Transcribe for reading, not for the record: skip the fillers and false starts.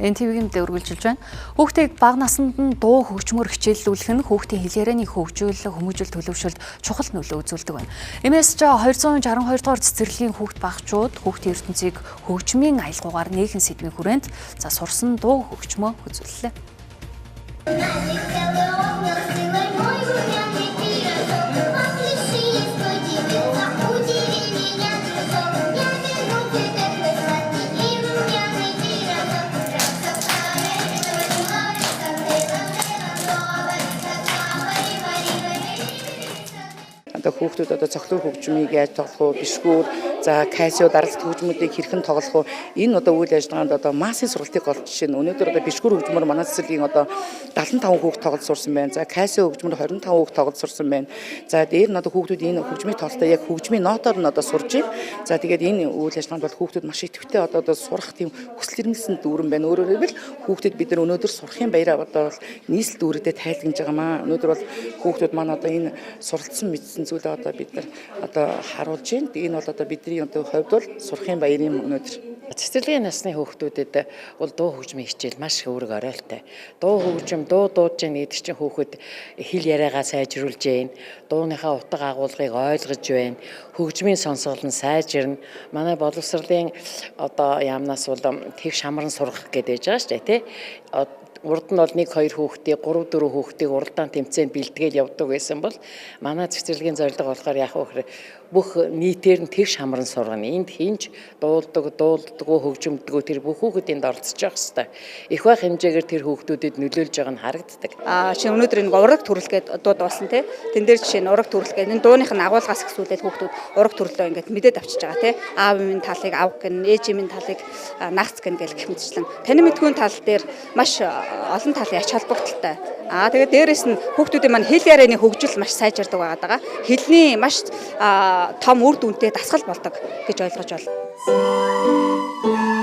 НТВ-ийн дэвтэр үргэлжилж байна. Хүүхдийг бага наснд нь дуу хөгжмөр хичээллүүлэх нь хүүхдийн хэл ярианы хөгжүүлэлт, хүмүүжил төлөвшөлд чухал нөлөө үзүүлдэг байна. MSJ 262 дугаар цэцэрлэгийн хүүхд багчууд хүүхдийн ертөнцийг хөгжмийн аялгаугаар нийгэм сэдвийн хүрээнд сурсан дуу хөгжмөө үзүүллээ. Хүүхдүүд цогцлог хөгжмийг яаж тоглох вэ? Бишгүүр, за касио даралт хөгжмүүдийг хэрхэн тоглох вэ? Энэ үйл ажиллагаанд массын сургалтыг олж жишээ нь өнөөдөр бишгүүр хөгжмөр манай цэцэрлэгийн 75 хүүхд тоглож сурсан байна. За касио хөгжмөр 25 хүүхд тоглож сурсан байна. За дээр нь хүүхдүүд энэ хөгжмийн тоолтой яг хөгжмийн нотоор нь сурж байна. За тэгээд энэ үйл ажиллагаанд бол хүүхдүүд маш идэвхтэй сурах тийм хүсэл эрмэлзэл дүүрэн байна. Өөрөөр хэлбэл хүүхдүүд бид нар өнөөдөр сурахын баяраа нийслэл дүүрэгдээ тайлгнаж байгаа маа. Өнөөдөр бол хүүхдүүд маань энэ суралцсан мэдсэн зүйлээ бид нар харуулж байна. Энэ бол бидний хувьд бол сурахын баярын өнөөдөр. Цэцэрлэгийн насны хүүхдүүдэд бол дуу хөгжмийн хичээл маш өөрөг оройтой. Дуу хөгжим, дуудж яах гэдэг чинь хүүхэд хэл яриагаа сайжруулж байна. Дууныхаа утга агуулгыг ойлгож байна. Хөгжмийн сонсгол нь сайжирна. Манай боловсролын яамнаас бол тэг шамран сурах гэдэг байж байгаа шүү дээ, тий. Урд нь бол 1-2 хүүхдийг 3-4 хүүхдийг уралдаан тэмцээнд бэлтгээл явдаг байсан бол манай цэцэрлэгийн зорилго болохоор яах вэ гэхээр бүх нийтээр нь тэг шамран сургана. Энд хинж дуулдаггүй хөгжимдөггүй тэр бүх хүүхэд энд оролцож явах хэрэгтэй. Их байх хэмжээгээр тэр хүүхдүүдэд нөлөөлж байгаа нь харагддаг. Шинэ өнөөдөр энэ ураг төрөлгээд дууд болсон тий. Тэн дээр жишээ нь ураг төрөлгээд энэ дууных нь агуулгаас ихсүүлээд хүүхдүүд ураг төрлөө ингээд мэдээд авчиж байгаа тий. Аав минь талыг авах гэн, ээж минь талыг нагц гэн гэл гэх мэтчлэн таны мэдгүйн тал дээр маш олон талын ач холбогдолтой. Тэгээд дээрэс нь хүүхдүүдийн маань хэл ярианы хөгжил маш сайжирдаг байгаа. Хэлний маш том үр дүнтэй дасгал болдог гэж ойлгож байна.